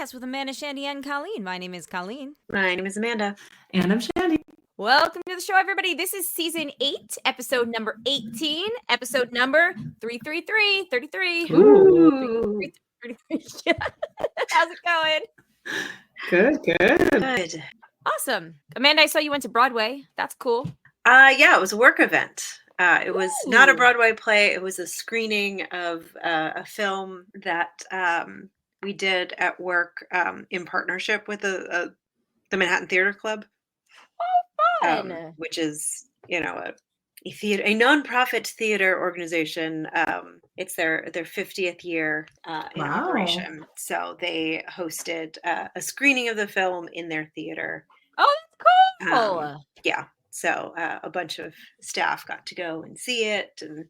podcast with Amanda, Shandy, and Colleen. My name is Colleen. My name is Amanda. And I'm Shandy. Welcome to the show, everybody. This is season 8, episode number 18, episode number 333. 33. Ooh. 33. How's it going? Good. Awesome. Amanda, I saw you went to Broadway. That's cool. Yeah, it was a work event. It was not a Broadway play. It was a screening of a film that we did at work in partnership with the Manhattan Theater Club. Oh, fun. Which is, a nonprofit theater organization. It's their 50th year in operation. So they hosted a screening of the film in their theater. Oh, that's cool. Yeah. So a bunch of staff got to go and see it, and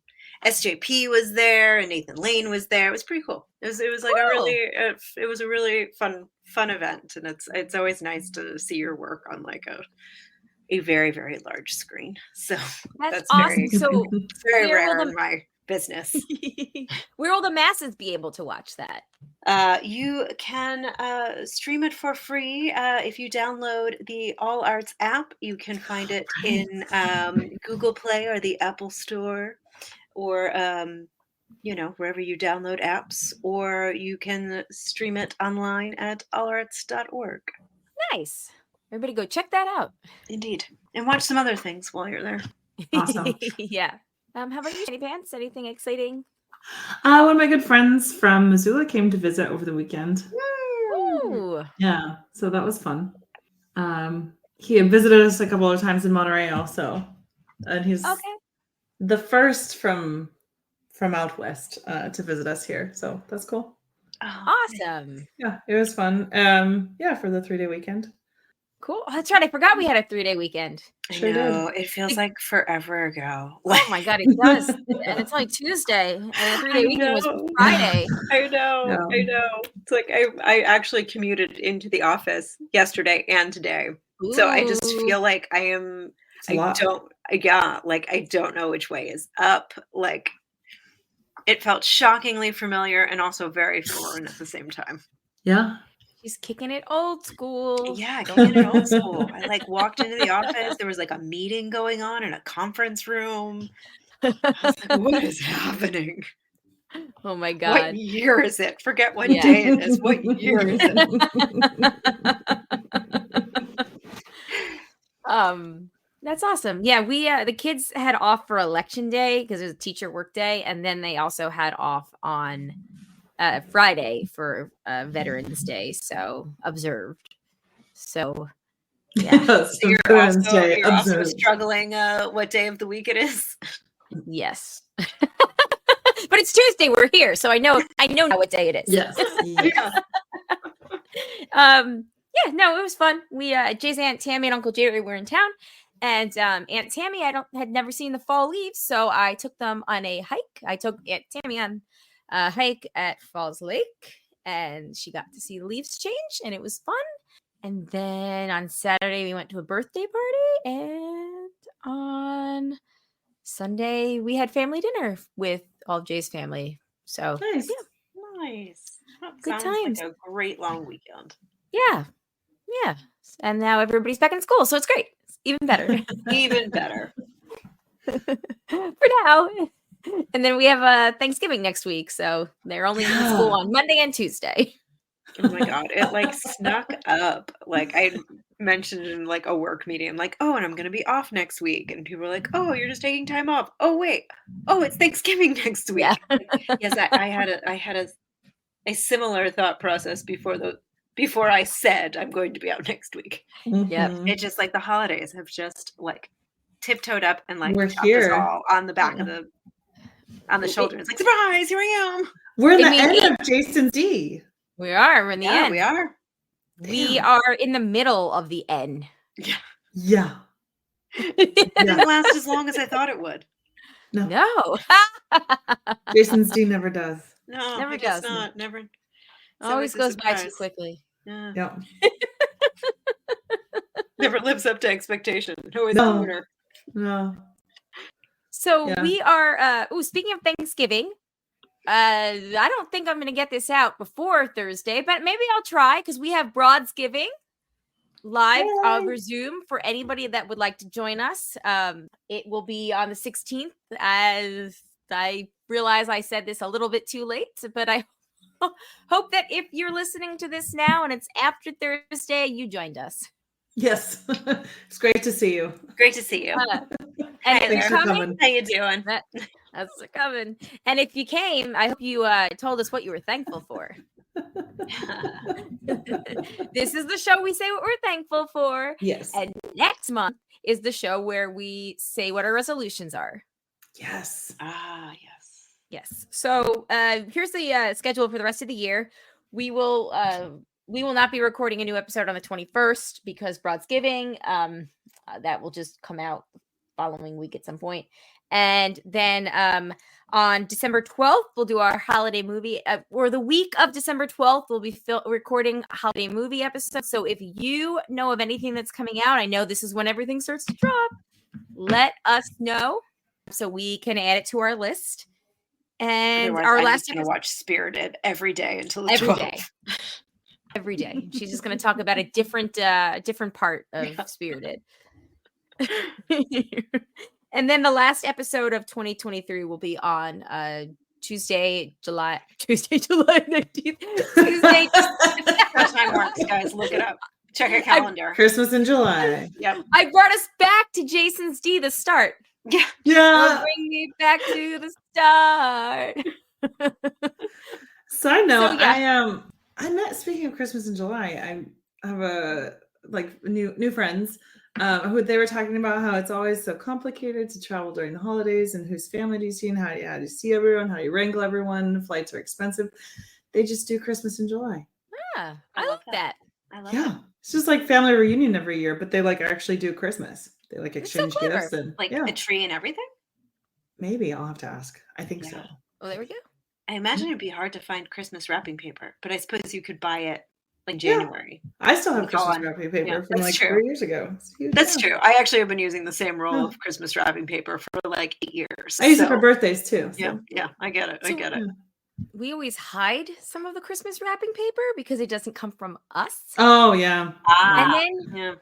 SJP was there, and Nathan Lane was there. It was pretty cool. It was like it was a really fun event, and it's always nice to see your work on like a very, very large screen. So that's awesome. Very rare in my business. Where will the masses be able to watch that? You can stream it for free if you download the All Arts app. You can find it in Google Play or the Apple Store, or wherever you download apps, or you can stream it online at allarts.org. Nice. Everybody go check that out. Indeed. And watch some other things while you're there. Awesome. Yeah. How about you, Shandy Pants? Anything exciting? One of my good friends from Missoula came to visit over the weekend. Ooh. Yeah, so that was fun. He had visited us a couple of times in Monterey also. And he's the first from out west to visit us here. So that's cool. Oh, awesome. Yeah, it was fun. For the 3-day weekend. Cool. Oh, that's right. I forgot we had a 3-day weekend. I know. It feels like forever ago. Oh my God, it does. And it's only Tuesday. And the 3-day weekend was Friday. I know. It's like I actually commuted into the office yesterday and today. Ooh. So I just feel like I don't know which way is up. Like, it felt shockingly familiar and also very foreign at the same time. Yeah. She's kicking it old school. Yeah, kicking it old school. I walked into the office. There was a meeting going on in a conference room. I was like, what is happening? Oh my God. What year is it? Forget what day it is. What year is it? That's awesome. Yeah, we the kids had off for election day because it was a teacher work day, and then they also had off on Friday for Veterans Day, so observed. So yeah. So you're also struggling what day of the week it is. Yes. But it's Tuesday, we're here, so I know now what day it is. Yes. No, it was fun. We Jay's Aunt Tammy and Uncle Jerry were in town, and Aunt Tammy had never seen the fall leaves, so I took them on a hike. I took Aunt Tammy on a hike at Falls Lake, and she got to see the leaves change, and it was fun. And then on Saturday we went to a birthday party, and on Sunday we had family dinner with all of Jay's family. So nice. That good sounds times. Like a great long weekend. Yeah. And now everybody's back in school, so it's great. It's even better. Even better. For now. And then we have Thanksgiving next week, so they're only in school on Monday and Tuesday. Oh my God, it snuck up. I mentioned in a work meeting, I'm like, and I'm going to be off next week, and people were like, you're just taking time off. Oh wait, it's Thanksgiving next week. Yeah. Yes, I had a similar thought process before I said I'm going to be out next week. Mm-hmm. Yep. It's just the holidays have just tiptoed up and we're chopped here us all on the back of on the shoulder. It's surprise, here I am. We're in the end of Jason's D. We are. We're in the end. We are. We are in the middle of the end. Yeah. It didn't last as long as I thought it would. No. Jason's D never does. No, never does does. Not. Never. Always goes by too quickly. Yeah. Never lives up to expectation. Always a winner. No. So we are. Speaking of Thanksgiving, I don't think I'm going to get this out before Thursday, but maybe I'll try because we have Broadsgiving live over Zoom for anybody that would like to join us. It will be on the 16th. As I realize I said this a little bit too late, but I hope that if you're listening to this now and it's after Thursday, you joined us. Yes. It's great to see you. Great to see you. And Hey if you're coming, how you doing? That's coming. And if you came, I hope you told us what you were thankful for. This is the show we say what we're thankful for. Yes. And next month is the show where we say what our resolutions are. Yes. Yes. Yes. So here's the schedule for the rest of the year. We will not be recording a new episode on the 21st because Broadsgiving. That will just come out following week at some point. And then on December 12th, we'll do our holiday movie, or the week of December 12th, we'll be recording a holiday movie episode. So if you know of anything that's coming out, I know this is when everything starts to drop, let us know so we can add it to our list. And otherwise, our last episode, watch Spirited every day until the every 12th. day. Every day. She's just going to talk about a different part of Spirited. And then the last episode of 2023 will be on Tuesday, July 19th. Tuesday. How time works, guys. Look it up. Check our calendar. Christmas in July. Yep. I brought us back to Jason's D, the start. Yeah. Yeah. Bring me back to the start. Side note, So, yeah. I met, speaking of Christmas in July, I have a new friends who they were talking about how it's always so complicated to travel during the holidays and whose family do you see and how do you see everyone, how do you wrangle everyone, flights are expensive. They just do Christmas in July. Yeah, I love that. I love Yeah. that. It's just like family reunion every year, but they actually do Christmas. They exchange gifts and a tree and everything. Maybe I'll have to ask. I think so. Well, there we go. I imagine it'd be hard to find Christmas wrapping paper, but I suppose you could buy it like January. Yeah. I still have Christmas wrapping paper from 3 years ago. That's true. I actually have been using the same roll of Christmas wrapping paper for 8 years. I use it for birthdays too. So. Yeah, I get it. I get it. We always hide some of the Christmas wrapping paper because it doesn't come from us. Oh yeah. And then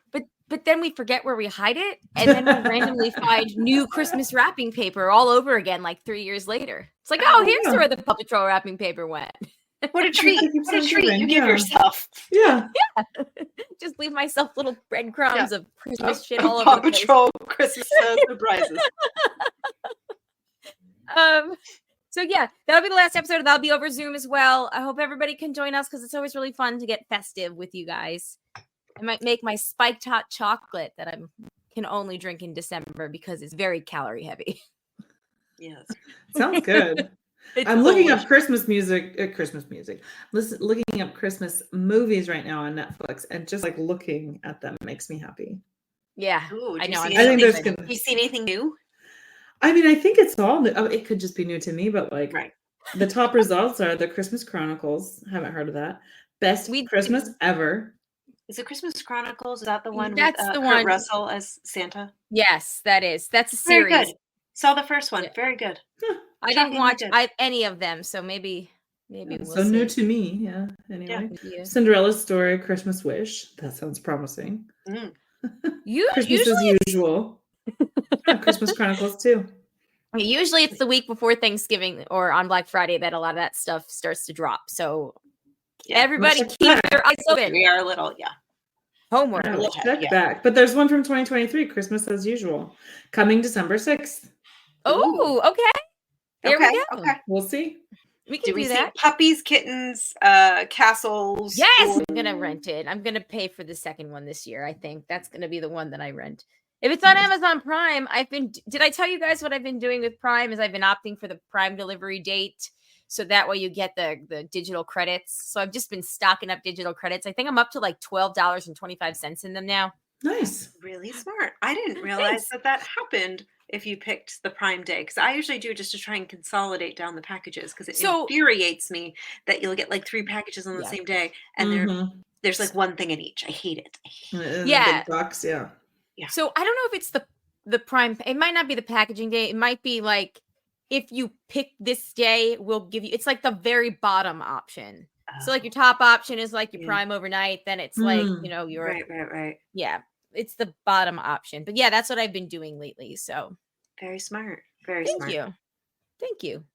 but then we forget where we hide it, and then we randomly find new Christmas wrapping paper all over again, 3 years later. It's like, here's where the Paw Patrol wrapping paper went. What a treat! What a treat you give yourself. Yeah. Just leave myself little breadcrumbs of Christmas shit all over Paw the place. Patrol Christmas surprises. So yeah, that'll be the last episode. That'll be over Zoom as well. I hope everybody can join us because it's always really fun to get festive with you guys. I might make my spiked hot chocolate that I can only drink in December because it's very calorie heavy. Yes. Sounds good. I'm looking up Christmas music. Looking up Christmas movies right now on Netflix, and just looking at them makes me happy. Yeah, Ooh, I know. I think there's gonna. You see anything new? I mean, I think it's all new. It could just be new to me, but right. The top results are the Christmas Chronicles. Haven't heard of that. Best Christmas ever. Is it Christmas Chronicles? Is that the one That's with the Kurt one. Russell as Santa? Yes, that is. That's a series. Very good. Saw the first one. Very good. I didn't watch any of them, so maybe we'll so see. new to me. Yeah. Anyway, Cinderella's Story, Christmas Wish. That sounds promising. Christmas as usual. Christmas Chronicles too. Usually it's the week before Thanksgiving or on Black Friday that a lot of that stuff starts to drop. So everybody keep your eyes open. We are a little, homework. Check back. But there's one from 2023, Christmas as usual, coming December 6th. Oh, okay. There we go. Okay. We'll see. We can do that. Puppies, kittens, castles. Yes, I'm gonna rent it. I'm gonna pay for the second one this year. I think that's gonna be the one that I rent. If it's on Amazon Prime, did I tell you guys what I've been doing with Prime? Is I've been opting for the Prime delivery date, so that way you get the digital credits. So I've just been stocking up digital credits. I think I'm up to $12.25 in them now. Nice. Really smart. I didn't realize that happened if you picked the Prime day, because I usually do just to try and consolidate down the packages, because it infuriates me that you'll get 3 packages on the same day and there's one thing in each. I hate it. Big box, yeah. So I don't know if it's the Prime. It might not be the packaging day. It might be if you pick this day, we'll give you, it's like the very bottom option. So like your top option is like your Prime overnight. Then it's like, your right. Yeah, it's the bottom option. But yeah, that's what I've been doing lately. So very smart. Very smart. Thank you.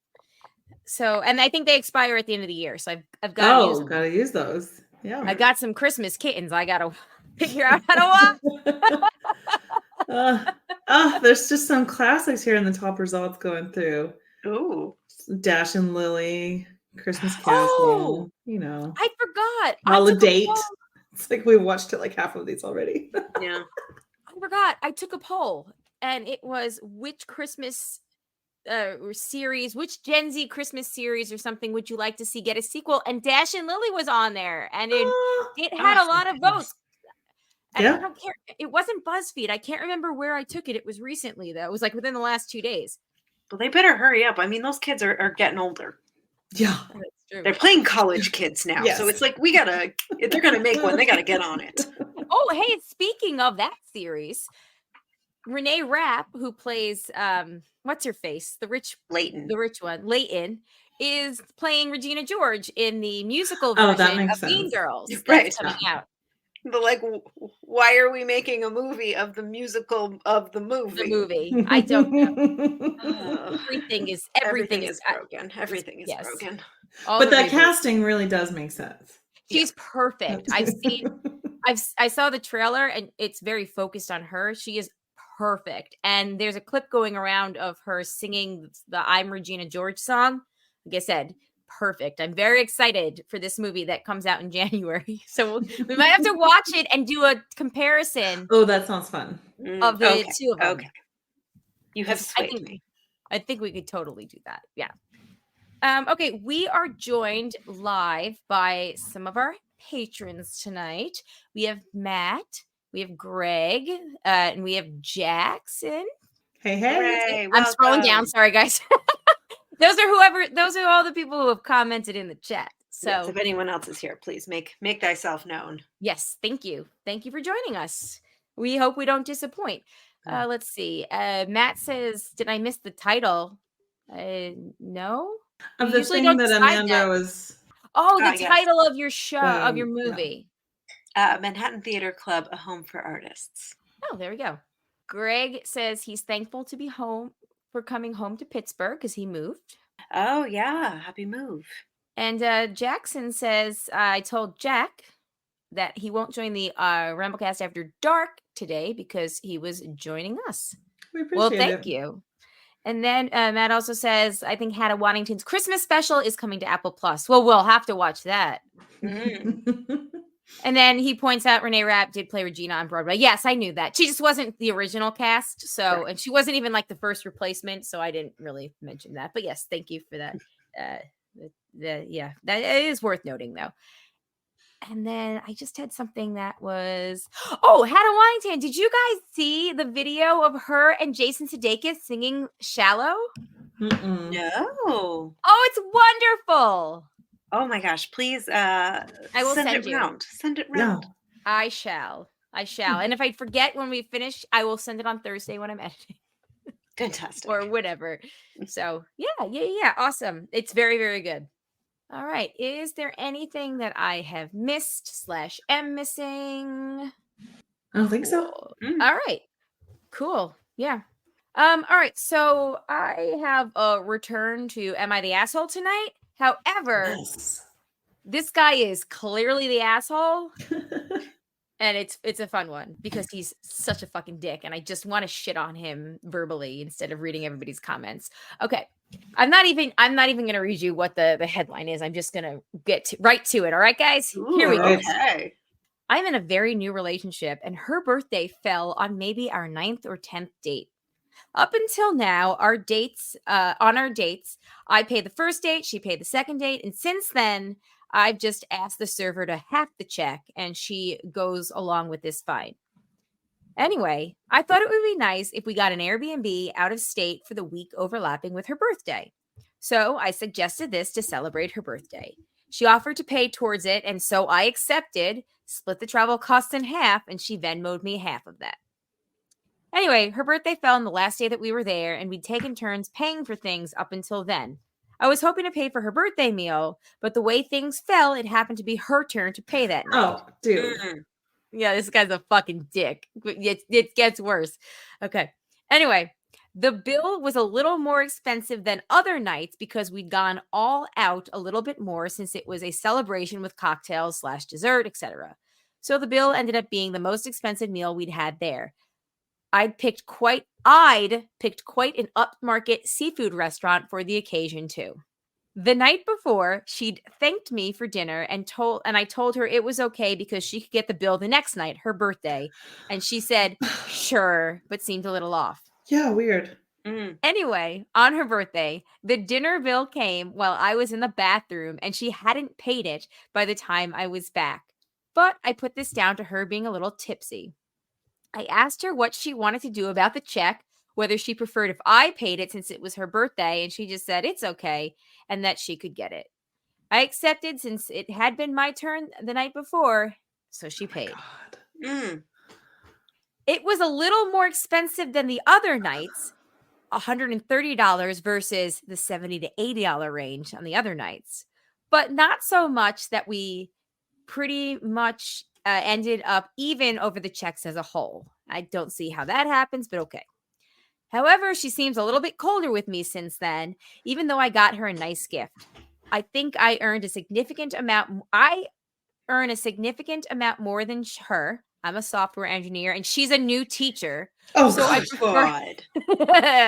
So, and I think they expire at the end of the year. So I've got to use them. Gotta use those. Yeah. I got some Christmas kittens. I got to figure out how to watch. There's just some classics here in the top results going through. Ooh. Dash and Lily, Christmas Castle. I forgot. Holiday. It's like we watched it like half of these already. Yeah. I forgot. I took a poll and it was which Christmas series, which Gen Z Christmas series or something would you like to see get a sequel? And Dash and Lily was on there, and it had a lot of votes. And I don't care. It wasn't BuzzFeed. I can't remember where I took it. It was recently, though. It was like within the last 2 days. Well, they better hurry up. I mean, those kids are getting older. Yeah. That's true. They're playing college kids now. Yes. So it's like, if they're going to make one, they got to get on it. Oh, hey, speaking of that series, Renee Rapp, who plays, what's her face? The rich one, Leighton, is playing Regina George in the musical version of Mean Girls. That's coming out. But like, why are we making a movie of the musical of the movie? The movie. I don't know. Everything is broken. Everything is broken. But that casting really does make sense. She's perfect. I saw the trailer and it's very focused on her. She is perfect. And there's a clip going around of her singing the I'm Regina George song. Like I said, perfect. I'm very excited for this movie that comes out in January. So we might have to watch it and do a comparison. Oh, that sounds fun. Of the two of them. Okay. You have swayed me. I think we could totally do that. Yeah. Okay, we are joined live by some of our patrons tonight. We have Matt, we have Greg, and we have Jackson. Hey. I'm scrolling down. Sorry, guys. Those are all the people who have commented in the chat. So yes, if anyone else is here, please make thyself known. Yes, thank you. Thank you for joining us. We hope we don't disappoint. Let's see. Matt says, did I miss the title? No. Of the thing that Amanda was. Oh, the title of your show, of your movie. Manhattan Theater Club, A Home for Artists. Oh, there we go. Greg says he's thankful to be home for coming home to Pittsburgh because he moved. Oh, yeah. Happy move. And Jackson says, I told Jack that he won't join the Ramblecast After Dark today because he was joining us. We appreciate thank you. And then Matt also says, I think Hannah Waddington's Christmas special is coming to Apple Plus. Well, we'll have to watch that. And then he points out Renee Rapp did play Regina on Broadway. Yes, I knew that. She just wasn't the original cast. So, and she wasn't even like the first replacement. So I didn't really mention that. But yes, thank you for that. That is worth noting though. And then I just had something that was, Hannah Waddington. Did you guys see the video of her and Jason Sudeikis singing Shallow? No. Oh, it's wonderful. Oh my gosh, please I will send it you. round. Send it round. No. I shall. And if I forget when we finish, I will send it on Thursday when I'm editing. Fantastic. Or whatever. So yeah. Awesome. It's very, very good. All right. Is there anything that I have missed / am missing? I don't think so. All right. Cool. Yeah. All right. So I have a return to Am I the Asshole tonight? However, this guy is clearly the asshole. And it's a fun one because he's such a fucking dick. And I just want to shit on him verbally instead of reading everybody's comments. Okay. I'm not even going to read you what the headline is. I'm just going to get right to it. All right, guys, here we go. Okay. I'm in a very new relationship and her birthday fell on maybe our 9th or 10th date. Up until now, on our dates, I pay the first date, she paid the second date. And since then, I've just asked the server to half the check and she goes along with this fine. Anyway, I thought it would be nice if we got an Airbnb out of state for the week overlapping with her birthday. So I suggested this to celebrate her birthday. She offered to pay towards it, and so I accepted, split the travel costs in half, and she Venmo'd me half of that. Anyway, her birthday fell on the last day that we were there, and we'd taken turns paying for things up until then. I was hoping to pay for her birthday meal, but the way things fell, it happened to be her turn to pay that night. Oh, dude. Yeah, this guy's a fucking dick. It gets worse. Okay. Anyway, the bill was a little more expensive than other nights because we'd gone all out a little bit more since it was a celebration with cocktails / dessert, etc. So the bill ended up being the most expensive meal we'd had there. I'd picked quite an upmarket seafood restaurant for the occasion too. The night before, she'd thanked me for dinner and I told her it was okay because she could get the bill the next night, her birthday. And she said, sure, but seemed a little off. Yeah, weird. Anyway, on her birthday, the dinner bill came while I was in the bathroom and she hadn't paid it by the time I was back. But I put this down to her being a little tipsy. I asked her what she wanted to do about the check, whether she preferred if I paid it since it was her birthday, and she just said it's okay and that she could get it. I accepted since it had been my turn the night before, so she paid. It was a little more expensive than the other nights, $130 versus the $70 to $80 range on the other nights, but not so much that we pretty much ended up even over the checks as a whole. I don't see how that happens, but okay. However, she seems a little bit colder with me since then, even though I got her a nice gift. I think I earn a significant amount more than her. I'm a software engineer and she's a new teacher. Oh, so God.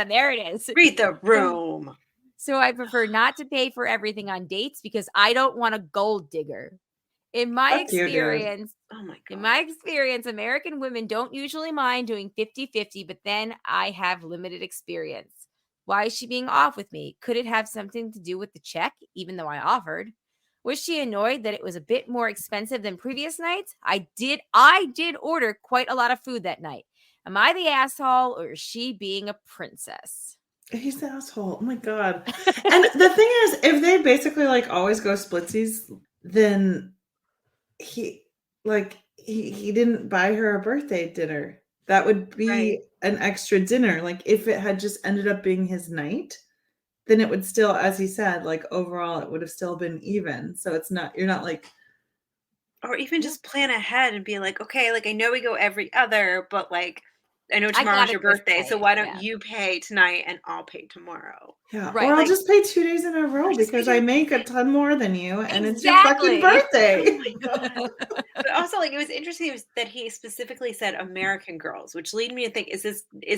There it is. Read the room. So I prefer not to pay for everything on dates because I don't want a gold digger. In my experience, American women don't usually mind doing 50-50, but then I have limited experience. Why is she being off with me? Could it have something to do with the check, even though I offered? Was she annoyed that it was a bit more expensive than previous nights? I did order quite a lot of food that night. Am I the asshole or is she being a princess? He's the asshole. Oh my God. And the thing is, if they basically like always go splitsies, then he didn't buy her a birthday dinner. That would be an extra dinner. Like if it had just ended up being his night, then it would still, as he said, like overall it would have still been even. So you're not like, or even just plan ahead and be like, okay, like I know we go every other, but like I know tomorrow's your birthday, so why don't you pay tonight and I'll pay tomorrow? Yeah, right. Or I'll just pay 2 days in a row because I make a ton more than you, and it's your fucking birthday. Oh my God. But also, like, it was interesting that he specifically said American girls, which lead me to think: is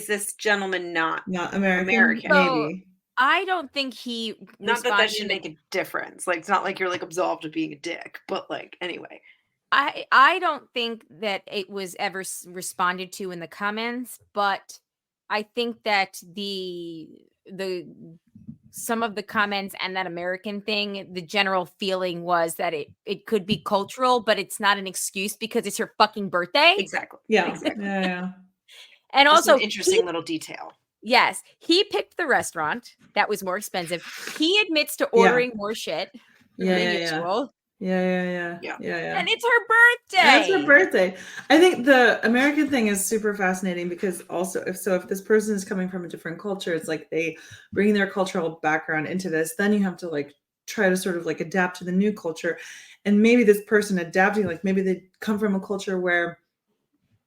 this gentleman not American? Maybe. I don't think he. Not that should make a difference. Like, it's not like you're like absolved of being a dick, but like anyway. I don't think that it was ever responded to in the comments, but I think that some of the comments and that American thing, the general feeling was that it could be cultural, but it's not an excuse because it's your fucking birthday. Exactly. Yeah. Exactly. Yeah. And just also an interesting little detail. Yes, he picked the restaurant that was more expensive. He admits to ordering more shit than usual. Yeah. And it's her birthday. That's her birthday. I think the American thing is super fascinating because also if this person is coming from a different culture, it's like they bring their cultural background into this. Then you have to like try to sort of like adapt to the new culture. And maybe this person adapting, like maybe they come from a culture where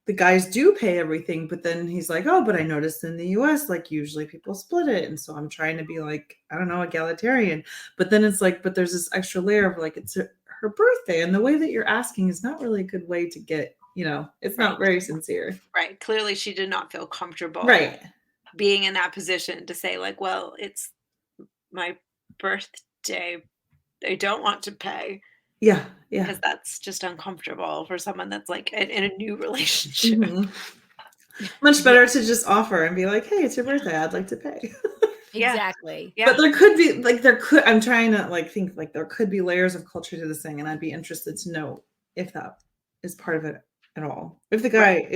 the guys do pay everything, but then he's like, oh, but I noticed in the US, like usually people split it. And so I'm trying to be like, I don't know, egalitarian. But then it's like, but there's this extra layer of like, it's her birthday. And the way that you're asking is not really a good way to get, it's not very sincere. Right. Clearly she did not feel comfortable being in that position to say like, well, it's my birthday. I don't want to pay. Yeah. Because that's just uncomfortable for someone that's like in a new relationship. Mm-hmm. Much better to just offer and be like, hey, it's your birthday. I'd like to pay. Exactly. Yeah. But there could be I'm trying to like think like there could be layers of culture to this thing. And I'd be interested to know if that is part of it at all. If the guy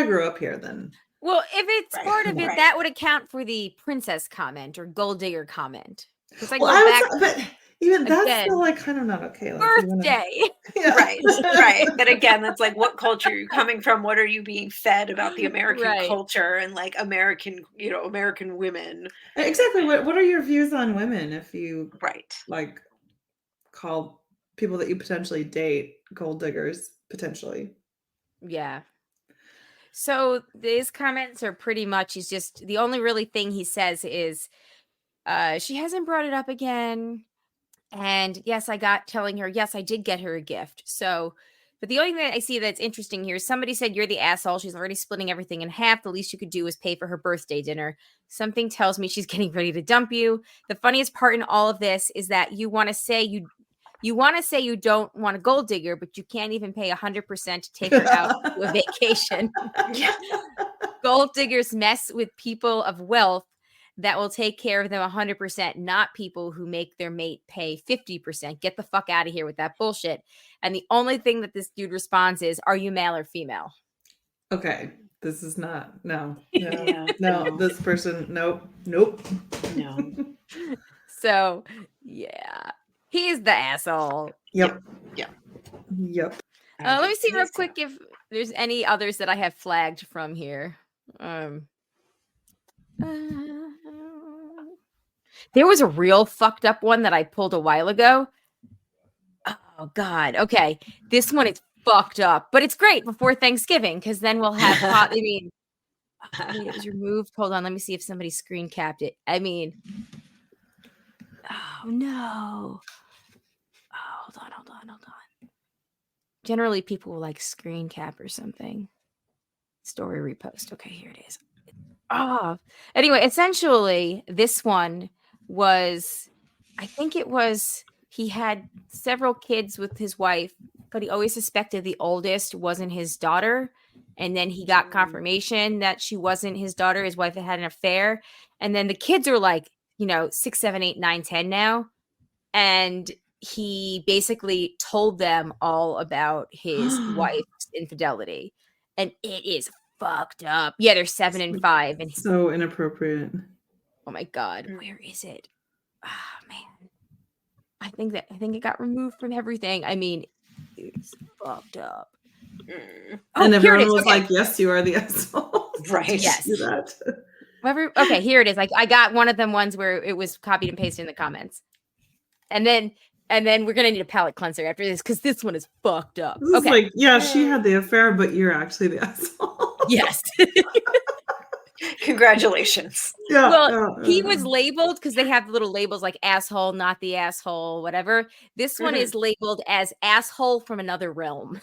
grew up here, then. Well, if it's part of it, that would account for the princess comment or gold digger comment. But Even that's Again, still like kind of not okay. Like, you wanna- birthday. yeah. Right. But again, that's like, what culture are you coming from? What are you being fed about the American Right. culture and like American women? Exactly. What are your views on women if you Right. like call people that you potentially date gold diggers potentially? Yeah. So these comments are pretty much, he's just, the only really thing he says is, she hasn't brought it up again. And yes, telling her, yes, I did get her a gift. So, but the only thing that I see that's interesting here is somebody said, you're the asshole. She's already splitting everything in half. The least you could do is pay for her birthday dinner. Something tells me she's getting ready to dump you. The funniest part in all of this is that you want to say you don't want a gold digger, but you can't even pay 100% to take her out to a vacation. Yeah. Gold diggers mess with people of wealth that will take care of them 100%, not people who make their mate pay 50%. Get the fuck out of here with that bullshit. And the only thing that this dude responds is, are you male or female? Okay. This is not no. Yeah. No, this person, nope. No. So, yeah. He's the asshole. Yep. Yeah. Yep. Let me see real quick if there's any others that I have flagged from here. There was a real fucked up one that I pulled a while ago. Oh God. Okay. This one is fucked up, but it's great before Thanksgiving because then we'll have hot. I mean, wait, it was removed. Hold on. Let me see if somebody screen capped it. I mean, oh no. Oh, hold on. Generally, people will like screen cap or something. Story repost. Okay, here it is. Oh, anyway, essentially, this one was, I think it was, he had several kids with his wife, but he always suspected the oldest wasn't his daughter. And then he got confirmation that she wasn't his daughter. His wife had an affair. And then the kids are like, 6, 7, 8, 9, 10 now. And he basically told them all about his wife's infidelity. And it is fucked up. Yeah, they're 7 and 5. And so inappropriate. oh my God, where is it? Ah, man. I think it got removed from everything. I mean, it's fucked up. Oh, And here it everyone is. was Okay. like, yes, you are the asshole. Right. Yes. Do that. Okay, here it is. Like I got one of them ones where it was copied and pasted in the comments. And then we're gonna need a palate cleanser after this because this one is fucked up. This is like, yeah, she had the affair, but you're actually the asshole. Yes. Congratulations. Yeah. Well, he was labeled because they have little labels like asshole, not the asshole, whatever. This one is labeled as asshole from another realm.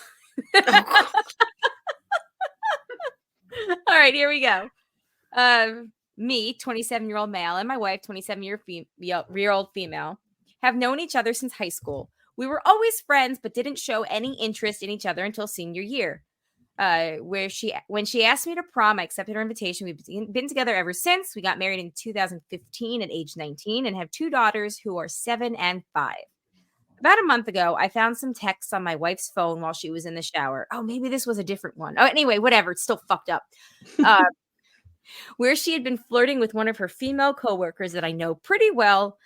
Oh, All right, here we go. Me, 27-year-old male, and my wife, 27-year-old female, have known each other since high school. We were always friends, but didn't show any interest in each other until senior year. When she asked me to prom, I accepted her invitation. We've been together ever since. We got married in 2015 at age 19 and have 2 daughters who are 7 and 5. About a month ago, I found some texts on my wife's phone while she was in the shower. Oh, maybe this was a different one. Oh, anyway, whatever. It's still fucked up. Where she had been flirting with one of her female coworkers that I know pretty well.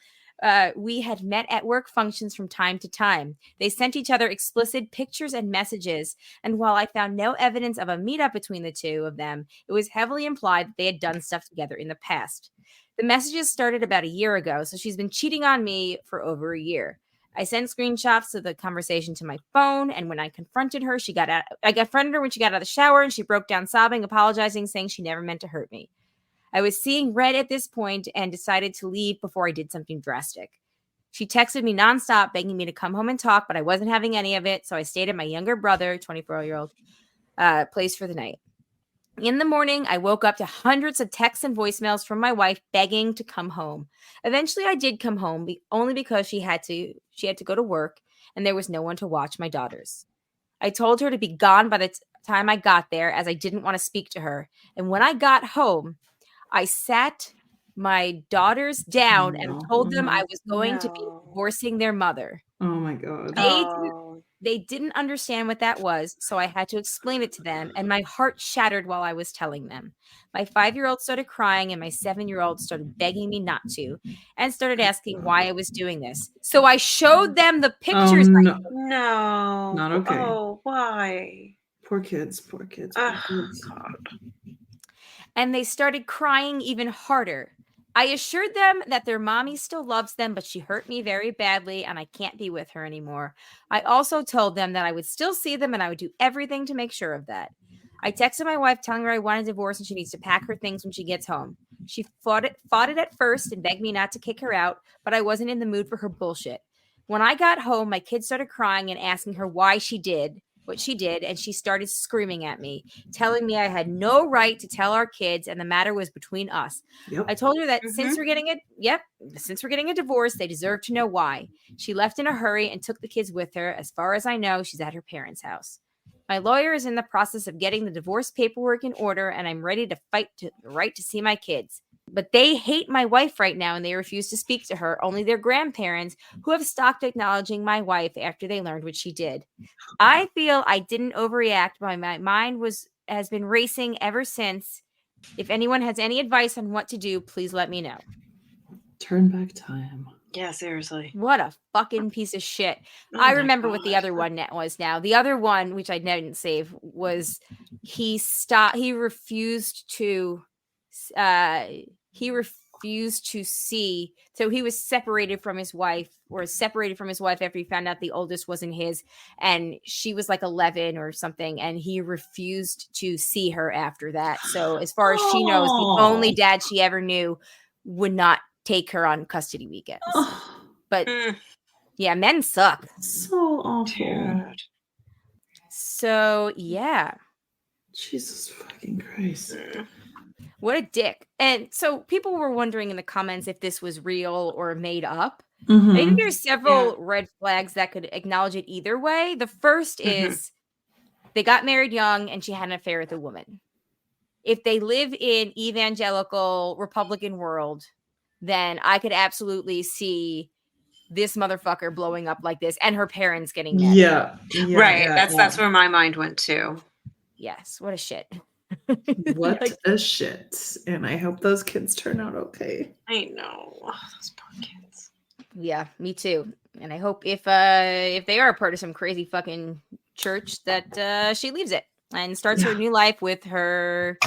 We had met at work functions from time to time. They sent each other explicit pictures and messages, and while I found no evidence of a meetup between the two of them, it was heavily implied that they had done stuff together in the past. The messages started about a year ago, so she's been cheating on me for over a year. I sent screenshots of the conversation to my phone, and when I confronted her, I confronted her when she got out of the shower, and she broke down sobbing, apologizing, saying she never meant to hurt me. I was seeing red at this point and decided to leave before I did something drastic. She texted me nonstop, begging me to come home and talk, but I wasn't having any of it, so I stayed at my younger brother, 24-year-old, place for the night. In the morning, I woke up to hundreds of texts and voicemails from my wife begging to come home. Eventually, I did come home, only because she had to go to work, and there was no one to watch my daughters. I told her to be gone by the time I got there, as I didn't want to speak to her. And when I got home, I sat my daughters down and told them I was going to be divorcing their mother. Oh my God. They didn't understand what that was, so I had to explain it to them, and my heart shattered while I was telling them. My 5-year-old started crying, and my 7-year-old started begging me not to, and started asking why I was doing this. So I showed them the Oh pictures. no, No. not okay. Oh, why? Poor kids, poor kids, poor Oh, kids. God. And they started crying even harder. I assured them that their mommy still loves them, but she hurt me very badly and I can't be with her anymore. I also told them that I would still see them and I would do everything to make sure of that. I texted my wife telling her I want a divorce and she needs to pack her things when she gets home. She fought it at first and begged me not to kick her out, but I wasn't in the mood for her bullshit. When I got home, my kids started crying and asking her why she did what she did, and she started screaming at me, telling me I had no right to tell our kids and the matter was between us. Yep. I told her that Mhm. since we're getting a divorce, they deserve to know why. She left in a hurry and took the kids with her. As far as I know, she's at her parents' house. My lawyer is in the process of getting the divorce paperwork in order, and I'm ready to fight the right to see my kids. But they hate my wife right now, and they refuse to speak to her. Only their grandparents, who have stopped acknowledging my wife after they learned what she did. I feel I didn't overreact, but my mind has been racing ever since. If anyone has any advice on what to do, please let me know. Turn back time. Yeah, seriously. What a fucking piece of shit. Oh I my remember what the God. other one net was now. The other one, which I didn't save, was he refused to see. So he was separated from his wife after he found out the oldest wasn't his, and she was like 11 or something, and he refused to see her after that. So as far as she knows, the only dad she ever knew would not take her on custody weekends. Oh, But yeah, men suck. so awful. Dude. So yeah, Jesus fucking Christ. what a dick. And so people were wondering in the comments if this was real or made up. Mhm. I think there's several red flags that could acknowledge it either way. The first is they got married young and she had an affair with a woman. If they live in evangelical Republican world, then I could absolutely see this motherfucker blowing up like this and her parents getting mad. Yeah. Right. That's where my mind went to. Yes. What a shit. What Like, a shit. And I hope those kids turn out okay. I know. Oh, those poor kids. yeah, me too. And I hope if they are a part of some crazy fucking church that she leaves it and starts her new life with her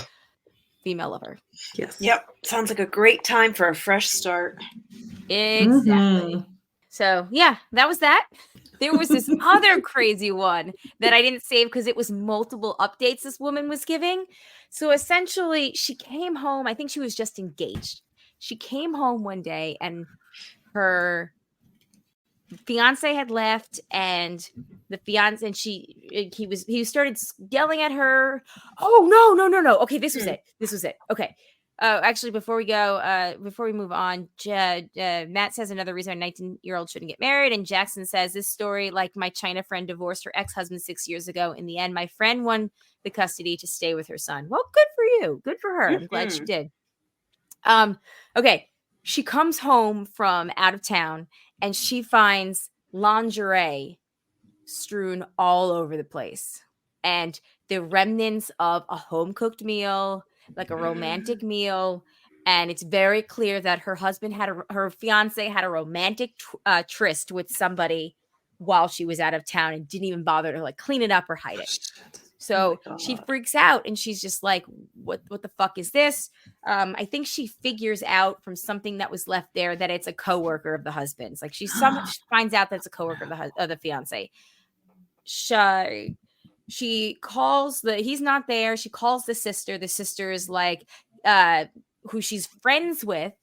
female lover. Yes. Yep. Sounds like a great time for a fresh start. Exactly. Mhm. So yeah, that was that. There was this other crazy one that I didn't save because it was multiple updates this woman was giving. So essentially, she came home. I think she was just engaged. She came home one day and her fiance had left, and the fiance and he started yelling at her. Oh no. Okay, this was it. Okay. Actually, before we move on, Matt says another reason a 19-year-old shouldn't get married, and Jackson says this story, like my China friend divorced her ex-husband 6 years ago. In the end, my friend won the custody to stay with her son. Well, good for you. Good for her. I'm glad she did. Okay. She comes home from out of town and she finds lingerie strewn all over the place. And the remnants of a home-cooked meal, like a romantic meal. And it's very clear that her fiance had a romantic tryst with somebody while she was out of town and didn't even bother to like clean it up or hide it. So she freaks out and she's just like, what the fuck is this? I think she figures out from something that was left there that it's a coworker of the husband's. Like she finds out that it's a coworker of the fiance. She calls he's not there. She calls the sister. The sister is like, who she's friends with,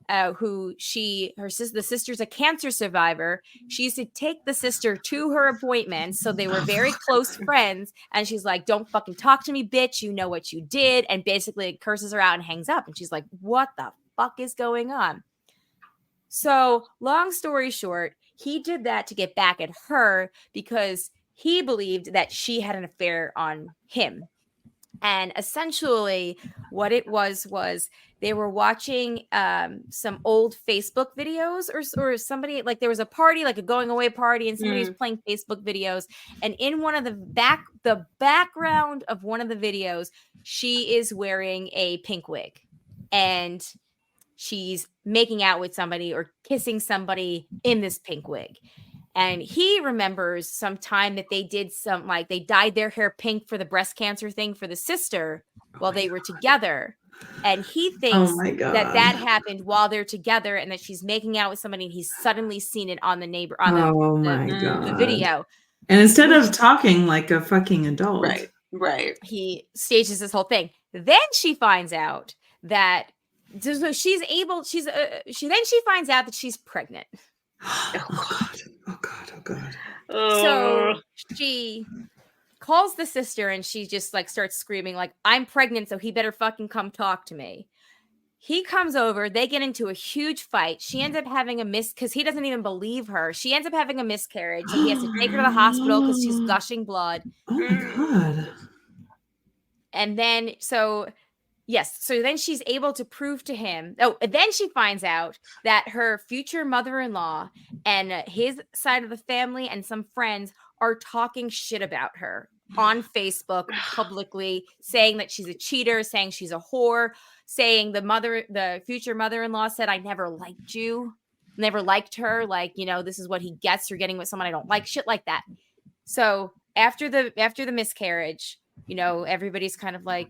the sister's a cancer survivor. She used to take the sister to her appointments, so they were very close friends. And she's like, "Don't fucking talk to me, bitch. You know what you did." And basically curses her out and hangs up. And she's like, "What the fuck is going on?" So, long story short, he did that to get back at her because he believed that she had an affair on him. And essentially what it was they were watching some old Facebook videos or somebody, like there was a party, like a going away party, and somebody was playing Facebook videos, and in one of the background of one of the videos, she is wearing a pink wig, and she's making out with somebody or kissing somebody in this pink wig. And he remembers some time that they did they dyed their hair pink for the breast cancer thing for the sister while they were together. And he thinks that happened while they're together, and that she's making out with somebody, and he's suddenly seen it on the video. And instead of talking like a fucking adult. Right. He stages this whole thing. Then she finds out that so she finds out that she's pregnant. Oh God. So she calls the sister, and she just like starts screaming like, I'm pregnant, so he better fucking come talk to me. He comes over, they get into a huge fight. She ends up having because he doesn't even believe her. She ends up having a miscarriage, so he has to take her to the hospital because she's gushing blood. Oh my God. And then so then she's able to prove to him. Then she finds out that her future mother-in-law and his side of the family and some friends are talking shit about her on Facebook publicly, saying that she's a cheater, saying she's a whore, saying the future mother-in-law said, I never liked you, never liked her. Like, this is what he gets for getting with someone I don't like, shit like that. So after the miscarriage, everybody's kind of like,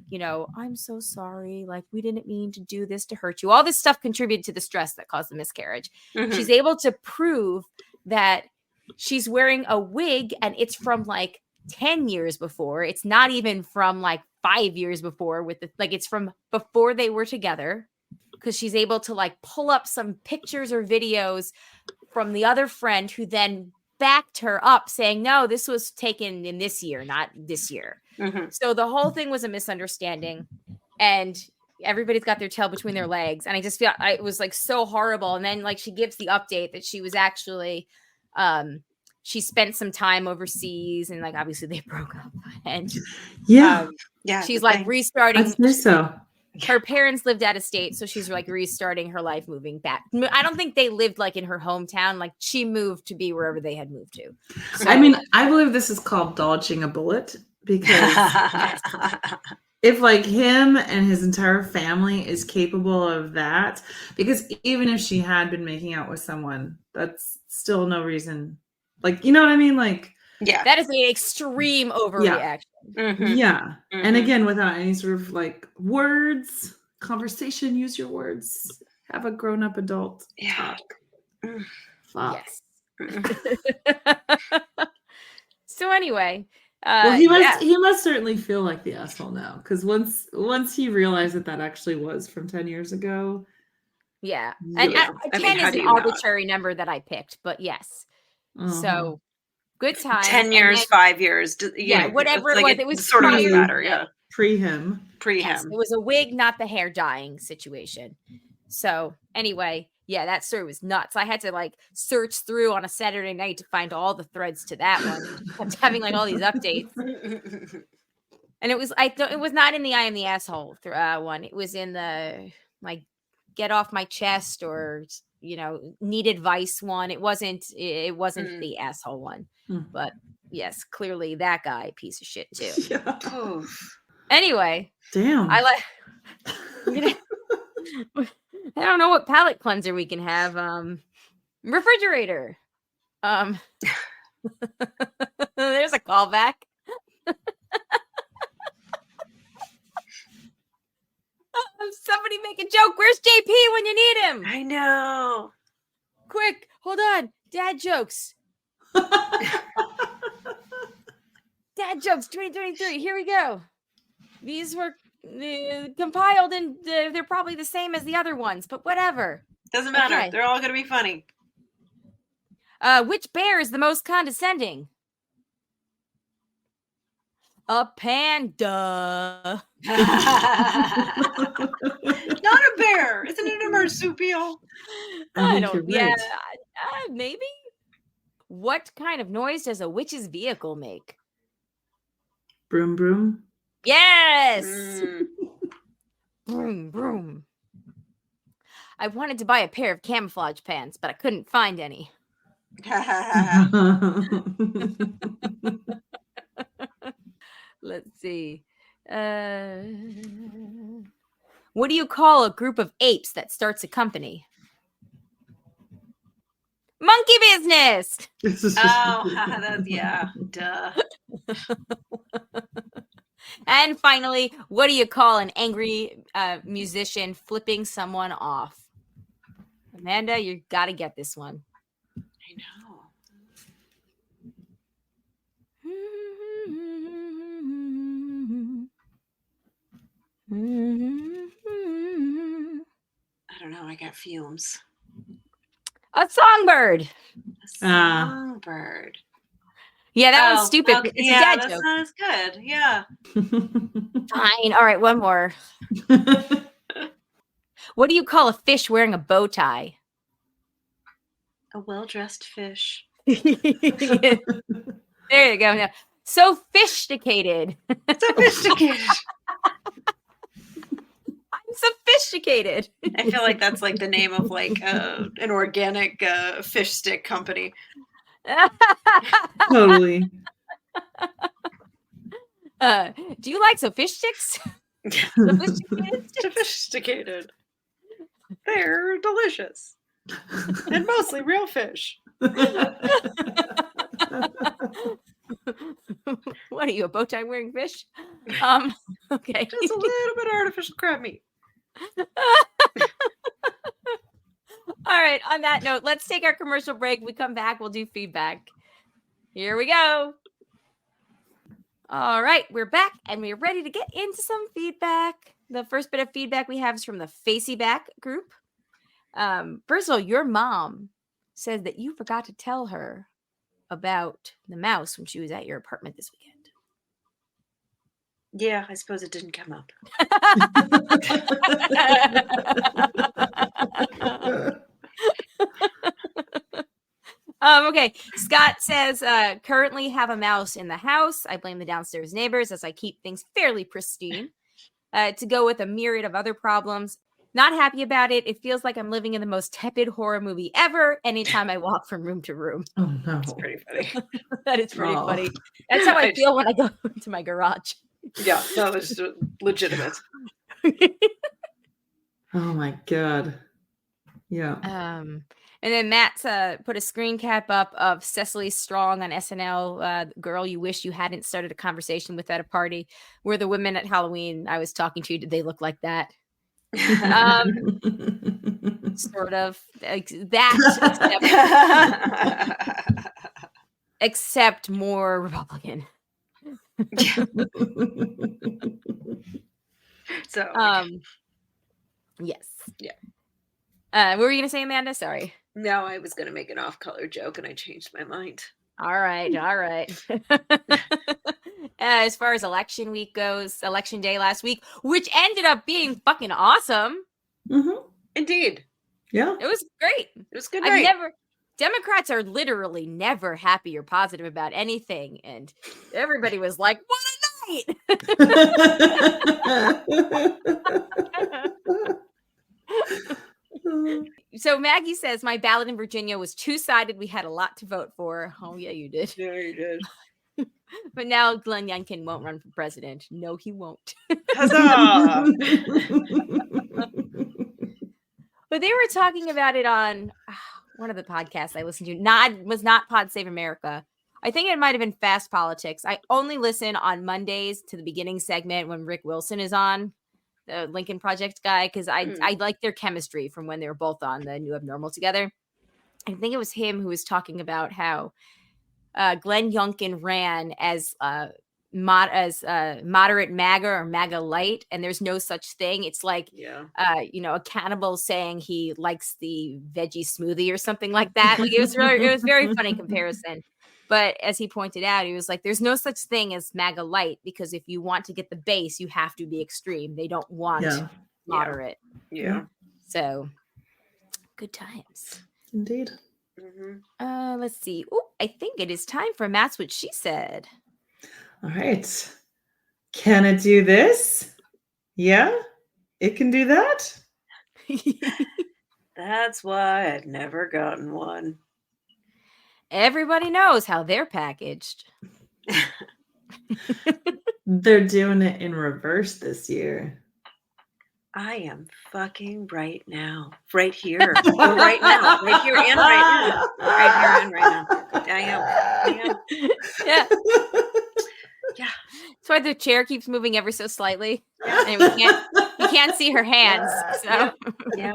I'm so sorry. Like, we didn't mean to do this to hurt you. All this stuff contributed to the stress that caused the miscarriage. Mm-hmm. She's able to prove that she's wearing a wig, and it's from like 10 years before. It's not even from like 5 years before it's from before they were together, because she's able to like pull up some pictures or videos from the other friend who then backed her up saying, no, this was taken in this year, not this year. Mm-hmm. So the whole thing was a misunderstanding, and everybody's got their tail between their legs. And I just feel it was like so horrible. And then like she gives the update that she was actually, she spent some time overseas, and like obviously they broke up. And she's like restarting. Her parents lived out of state, so she's like restarting her life, moving back. I don't think they lived like in her hometown. Like she moved to be wherever they had moved to. So, I mean, I believe this is called dodging a bullet, because if like him and his entire family is capable of that, because even if she had been making out with someone, that's still no reason. Like, you know what I mean? Like, yeah, that is an extreme overreaction. Mm-hmm. Yeah. Mm-hmm. And again, without any sort of like words, conversation, use your words, have a grown-up adult talk. Fuck. Yes. So anyway, well, he must certainly feel like the asshole now, because once he realized that actually was from 10 years ago. Yeah. And 10 is an arbitrary number that I picked, but yes. So good time. 10 years, 5 years. Whatever it was. It was sort of doesn't matter. Yeah. Pre him. It was a wig, not the hair dyeing situation. So anyway, that story was nuts. I had to like search through on a Saturday night to find all the threads to that one. I kept having like all these updates. And it was not in the I am the asshole one. It was in the like get off my chest or need advice one. It wasn't the asshole one. But yes, clearly that guy, piece of shit too. Yeah. Oh. Anyway, damn. I don't know what palate cleanser we can have. Refrigerator. There's a callback. Somebody make a joke. Where's JP when you need him? I know. Quick, hold on. Dad jokes. Dad jokes 2023. Here we go. These were compiled, and they're probably the same as the other ones, but whatever. Doesn't matter. Okay. They're all going to be funny. Which bear is the most condescending? A panda. Not a bear. Isn't it a marsupial? I don't. Yeah, maybe. What kind of noise does a witch's vehicle make? Broom, broom. Yes. Broom, broom. I wanted to buy a pair of camouflage pants, but I couldn't find any. Let's see. What do you call a group of apes that starts a company? Monkey business. Yeah, duh. And finally, what do you call an angry musician flipping someone off? Amanda, you got to get this one. I know. I don't know. I got fumes. A songbird. A songbird. Yeah, that one's stupid. Okay. It's a dad that's joke. not as good. Yeah. Fine. All right, one more. What do you call a fish wearing a bow tie? A well-dressed fish. There you go. Now, so-fish-ticated. Sophisticated. I'm sophisticated. I feel like that's like the name of like an organic fish stick company. Totally. Do you like fish sticks? Sophisticated? Sophisticated. They're delicious. And mostly real fish. What are you, a bow tie wearing fish? Okay. Just a little bit of artificial crab meat. All right, on that note, let's take our commercial break. When we come back, we'll do feedback. Here we go. All right, we're back and we're ready to get into some feedback. The first bit of feedback we have is from the Facey Back group. First of all, your mom says that you forgot to tell her about the mouse when she was at your apartment this weekend. Yeah, I suppose it didn't come up. Okay. Scott says, currently have a mouse in the house. I blame the downstairs neighbors as I keep things fairly pristine. To go with a myriad of other problems. Not happy about it. It feels like I'm living in the most tepid horror movie ever anytime I walk from room to room. Oh, no. It's pretty funny. That is pretty funny. That's how I feel when I go into my garage. Yeah, no, it's legitimate. Oh, my God. Yeah. And then Matt's put a screen cap up of Cecily Strong on SNL, girl you wish you hadn't started a conversation with at a party, where the women at Halloween I was talking to, did they look like that? Sort of like that, except more Republican. So, yes. Yeah. What were you gonna say, Amanda? Sorry. No, I was gonna make an off-color joke and I changed my mind. All right. As far as election week goes, election day last week, which ended up being fucking awesome. Mm-hmm. Indeed. Yeah. It was great. It was good night. Democrats are literally never happy or positive about anything. And everybody was like, what a night. So Maggie says, my ballot in Virginia was two-sided. We had a lot to vote for. Oh, yeah, you did. Yeah, you did. But now Glenn Youngkin won't run for president. No, he won't. Huzzah! But they were talking about it on one of the podcasts I listened to. Was not Pod Save America. I think it might have been Fast Politics. I only listen on Mondays to the beginning segment when Rick Wilson is on, the Lincoln Project guy, because I like their chemistry from when they were both on the New Abnormal together. I think it was him who was talking about how Glenn Youngkin ran as moderate MAGA or MAGA light, and there's no such thing. It's like, a cannibal saying he likes the veggie smoothie or something like that. Like it was very funny comparison. But as he pointed out, he was like, there's no such thing as MAGA light, because if you want to get the base, you have to be extreme. They don't want moderate. Yeah. So good times. Indeed. Mm-hmm. Let's see. Oh, I think it is time for Matt's What She Said. All right. Can it do this? Yeah, it can do that. That's why I'd never gotten one. Everybody knows how they're packaged. They're doing it in reverse this year. I am fucking right now. Right here. Or right now. Right here and right now. Right here and right now. I am. Yeah. Yeah. That's why the chair keeps moving ever so slightly. Yeah. And you can't see her hands. So Yeah.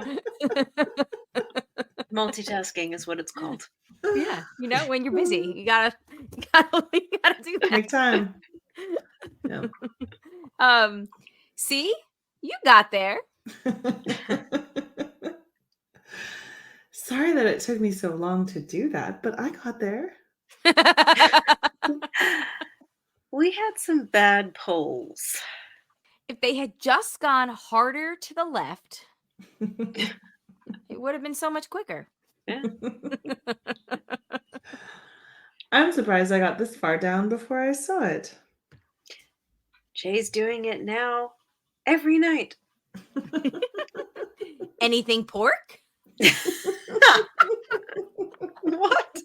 Multitasking is what it's called. Yeah. You know, when you're busy, you gotta do that. Make time. Yeah. See? You got there. Sorry that it took me so long to do that, but I got there. We had some bad polls. If they had just gone harder to the left, it would have been so much quicker. Yeah. I'm surprised I got this far down before I saw it. Jay's doing it now every night. Anything pork? What?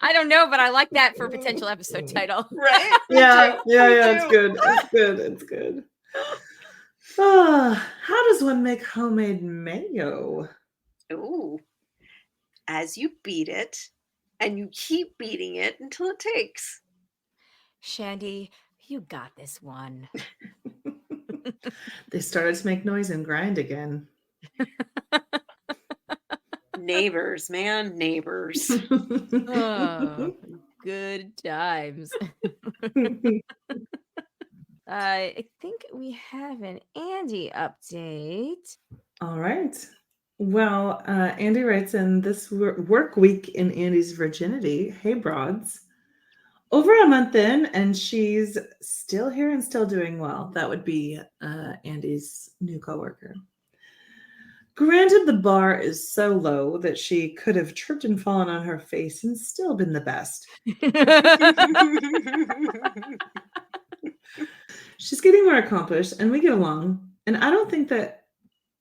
I don't know, but I like that for a potential episode title. Right? Yeah, it's good. It's good. How does one make homemade mayo? Ooh. As you beat it, and you keep beating it until it takes. Shandy, you got this one. They started to make noise and grind again. Neighbors, man, neighbors. Oh, good times. I think we have an Andy update. All right. Well, Andy writes in this work week in Andy's virginity. Hey, broads. Over a month in, and she's still here and still doing well. That would be Andy's new coworker. Granted, the bar is so low that she could have tripped and fallen on her face and still been the best. She's getting more accomplished, and we get along. And I don't think that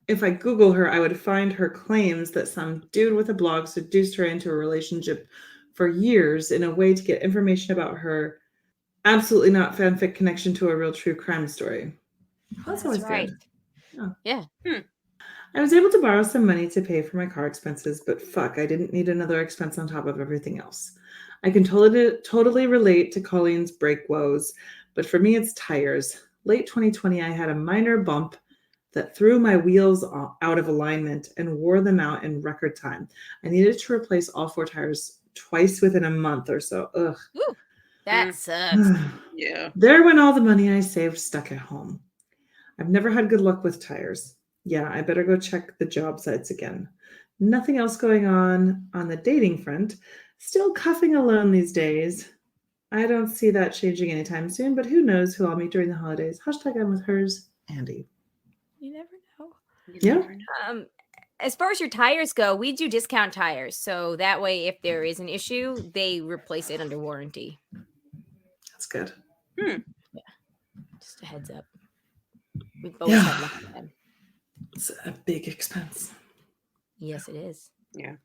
if I Google her, I would find her claims that some dude with a blog seduced her into a relationship for years in a way to get information about her absolutely not fanfic connection to a real true crime story. That's always right. Good. Yeah. I was able to borrow some money to pay for my car expenses, but fuck, I didn't need another expense on top of everything else. I can totally relate to Colleen's brake woes, but for me, it's tires. Late 2020, I had a minor bump that threw my wheels out of alignment and wore them out in record time. I needed to replace all 4 tires twice within a month or so. Ugh. Ooh, that sucks. Yeah. There went all the money I saved stuck at home. I've never had good luck with tires. Yeah, I better go check the job sites again. Nothing else going on the dating front. Still cuffing alone these days. I don't see that changing anytime soon, but who knows who I'll meet during the holidays. Hashtag I'm with hers, Andy. You never know. Yeah. Never know. As far as your tires go, we do discount tires. So that way, if there is an issue, they replace it under warranty. That's good. Yeah. Just a heads up. We've always had luck with them. It's a big expense. Yes, it is. Yeah.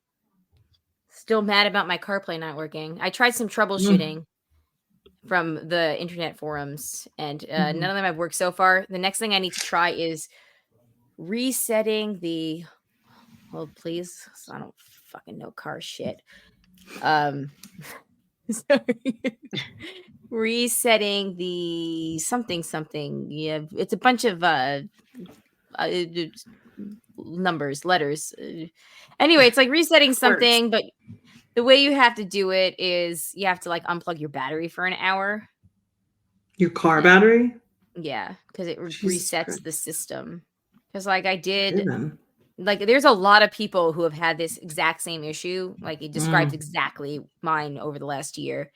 Still mad about my CarPlay not working. I tried some troubleshooting from the internet forums, and none of them have worked so far. The next thing I need to try is resetting the... Hold, please. I don't fucking know car shit. Sorry. Resetting the something. Yeah, it's a bunch of numbers, letters. Anyway, it's like resetting something, but the way you have to do it is you have to like unplug your battery for an hour. Your car battery? Yeah, because it Jesus resets Christ. the system. Because like I did... Good. Like there's a lot of people who have had this exact same issue. Like it describes exactly mine over the last year.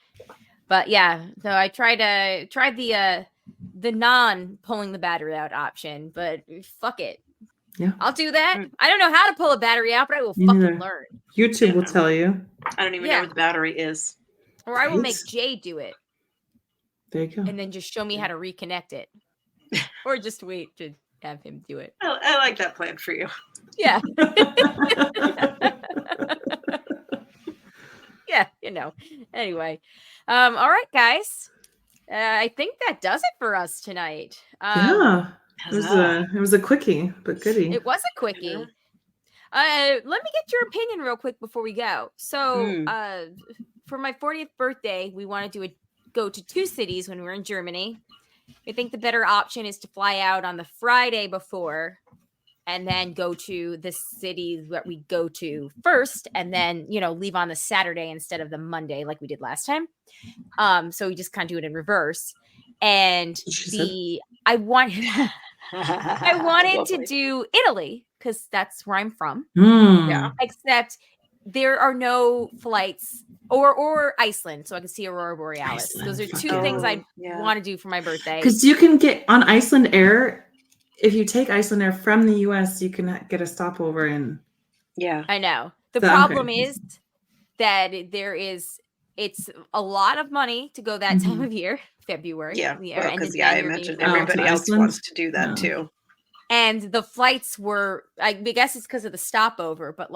But yeah, so I tried the non pulling the battery out option, but fuck it. Yeah. I'll do that. I don't know how to pull a battery out, but I will fucking learn. YouTube will tell you. I don't even know where the battery is. Or I will make Jay do it. There you go. And then just show me how to reconnect it. Or just wait to have him do it. I like that plan for you. Yeah. Yeah, Anyway. All right, guys. I think that does it for us tonight. Yeah. It was a quickie, but goodie. It was a quickie. Let me get your opinion real quick before we go. So, for my 40th birthday, we want to go to 2 cities when we're in Germany. I think the better option is to fly out on the Friday before and then go to the city that we go to first and then, leave on the Saturday instead of the Monday like we did last time. So we just kind of do it in reverse. And I wanted to do Italy because that's where I'm from. Yeah. Except there are no flights or Iceland, so I can see Aurora Borealis. Iceland, those are 2 things I want to do for my birthday. Because you can get on Iceland Air. If you take Iceland Air from the US, you can get a stopover in. Yeah. I know. The problem is that it's a lot of money to go that time of year, February. Yeah. Because I imagine everybody else wants to do that too. And the flights were, I guess it's because of the stopover, but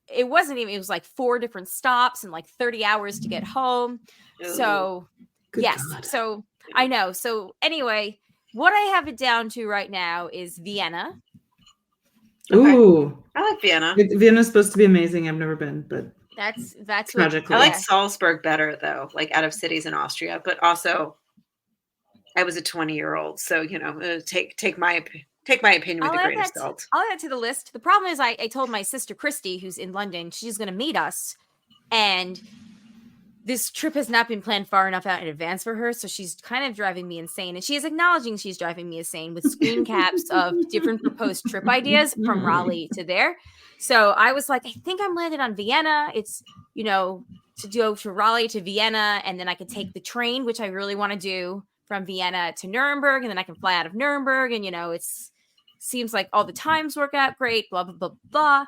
it wasn't even, it was 4 different stops and 30 hours to get home. Ooh. So, yes. God. So, I know. So, anyway, what I have it down to right now is Vienna. Okay. Ooh. I like Vienna. Vienna's supposed to be amazing. I've never been, but that's tragically. I like Salzburg better, though, out of cities in Austria. But also, I was a 20-year-old, so, take my opinion with a grain of salt. I'll add to the list. The problem is I told my sister Christy, who's in London, she's going to meet us. And this trip has not been planned far enough out in advance for her. So she's kind of driving me insane. And she is acknowledging she's driving me insane with screen caps of different proposed trip ideas from Raleigh to there. So I was like, I think I'm landed on Vienna. It's, to go to Raleigh to Vienna. And then I could take the train, which I really want to do, from Vienna to Nuremberg, and then I can fly out of Nuremberg, and it's seems like all the times work out great, blah blah blah blah.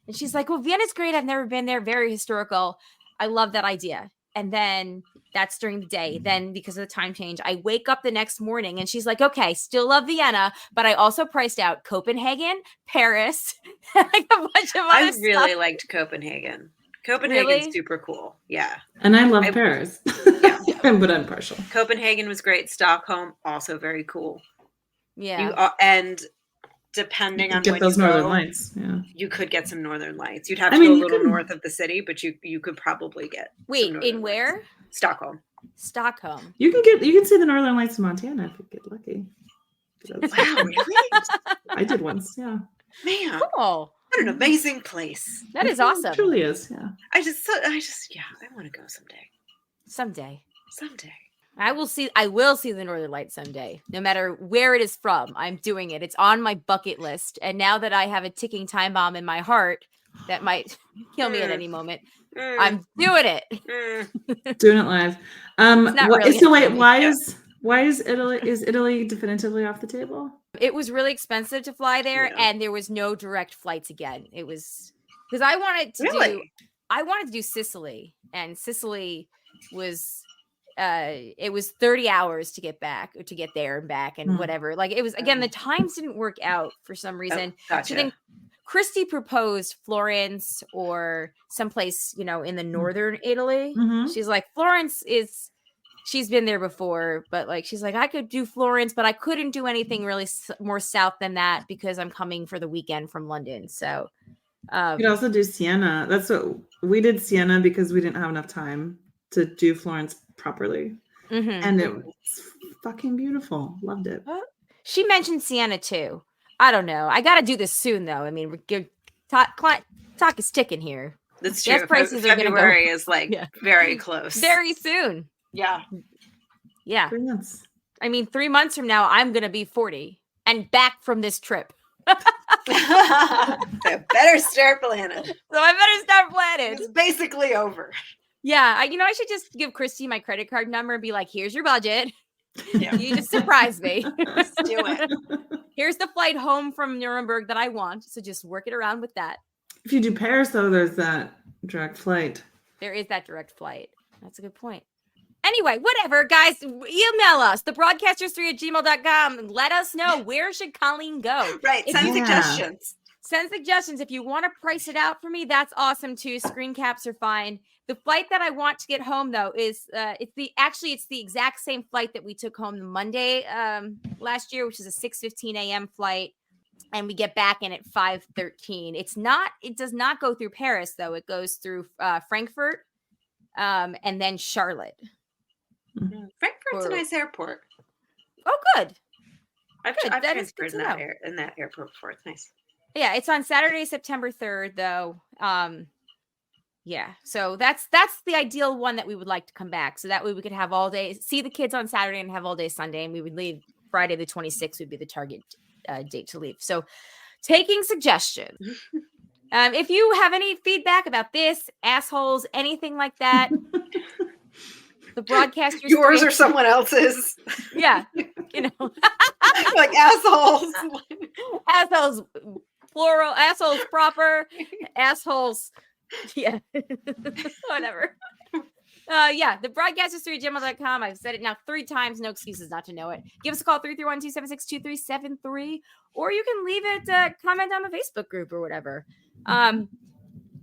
And she's like, "Well, Vienna's great. I've never been there. Very historical. I love that idea." And then that's during the day. Then because of the time change, I wake up the next morning, and she's like, "Okay, still love Vienna, but I also priced out Copenhagen, Paris, a bunch of other stuff." I really liked Copenhagen. Copenhagen's super cool. Yeah. And I love Paris. Yeah. But I'm partial. Copenhagen was great. Stockholm, also very cool. Yeah. And depending on get when those you northern go, lights. Yeah. you could get some northern lights. You'd have to go a little north of the city, but you could probably get. Wait, in where? Lights. Stockholm. Stockholm. You can see the northern lights in Montana if you get lucky. Wow, really? I did once. Yeah. Man. Cool. What an amazing place. That is awesome. It truly is. Yeah. I want to go someday. Someday. I will see the Northern Lights someday, no matter where it is from. I'm doing it. It's on my bucket list. And now that I have a ticking time bomb in my heart that might kill me at any moment, I'm doing it. Doing it live. Why is Italy definitively off the table? It was really expensive to fly there, and there was no direct flights again. It was because I wanted to do Sicily, and Sicily was it was 30 hours to get back or to get there and back and whatever. It was again, the times didn't work out for some reason. Gotcha. So then Christy proposed Florence or someplace, in the northern Italy. She's like, Florence is. She's been there before, but she's like, I could do Florence, but I couldn't do anything really more south than that because I'm coming for the weekend from London. So you could also do Siena. That's what we did, Siena, because we didn't have enough time to do Florence properly. And it was fucking beautiful. Loved it. She mentioned Siena too. I don't know. I got to do this soon though. I mean, talk is ticking here. That's true. Gas prices February is very close. Very soon. Yeah. 3 months. I mean, 3 months from now, I'm going to be 40 and back from this trip. So better start planning. It's basically over. Yeah. I should just give Christy my credit card number and be like, here's your budget. Yeah. You just surprise me. Let's do it. Here's the flight home from Nuremberg that I want. So just work it around with that. If you do Paris, though, there's that direct flight. There is that direct flight. That's a good point. Anyway, whatever, guys. Email us, thebroadcasters3@gmail.com, and let us know where should Colleen go. Right. Send suggestions. Send suggestions. If you want to price it out for me, that's awesome too. Screen caps are fine. The flight that I want to get home though is it's the exact same flight that we took home Monday last year, which is a 6:15 a.m. flight, and we get back in at 5:13. It does not go through Paris though. It goes through Frankfurt and then Charlotte. Frankfurt's a nice airport. Oh, good. I've transferred in that airport before. It's nice. Yeah, it's on Saturday, September 3rd, though. Yeah, so that's the ideal one that we would like to come back. So that way we could have all day, see the kids on Saturday and have all day Sunday, and we would leave Friday the 26th would be the target date to leave. So taking suggestions. If you have any feedback about this, assholes, anything like that, the broadcasters, yours or someone else's. Yeah, like assholes. Assholes, plural, assholes proper, assholes. Yeah, whatever. Yeah, the broadcasters3@gmail.com. I've said it now 3 times. No excuses not to know it. Give us a call 331-276-2373, or you can leave it comment on the Facebook group or whatever.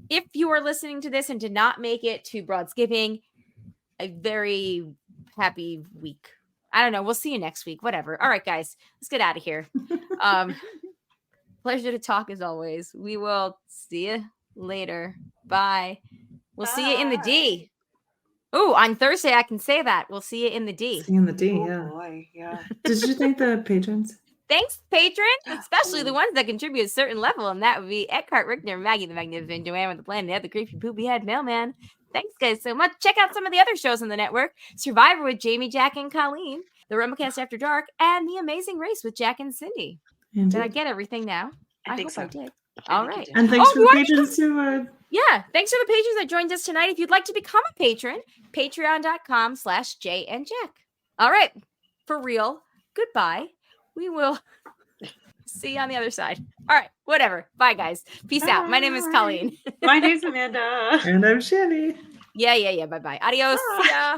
If you are listening to this and did not make it to Broadsgiving, a very happy week. I don't know. We'll see you next week. Whatever. All right, guys, let's get out of here. Pleasure to talk as always. We will see you later. Bye. We'll see you in the D. Oh, on Thursday I can say that. We'll see you in the D. See you in the D. Oh, boy, yeah. Did you thank the patrons? Thanks, patrons, especially the ones that contribute a certain level, and that would be Eckhart, Rickner, Maggie the Magnificent, Joanne with the Plan, the other creepy poopy head mailman. Thanks, guys, so much. Check out some of the other shows on the network: Survivor with Jamie, Jack, and Colleen, The Rumblecast After Dark, and The Amazing Race with Jack and Cindy. Indeed. Did I get everything now? I think hope so. I did. All right. And thanks for the patrons who Yeah, thanks for the patrons that joined us tonight. If you'd like to become a patron, patreon.com/JandJack. All right, for real. Goodbye. We will see you on the other side. All right, whatever. Bye, guys. Peace out. My name is Colleen. My name's Amanda. And I'm Shandy. Yeah. Bye-bye. Adios.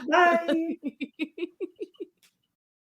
Bye.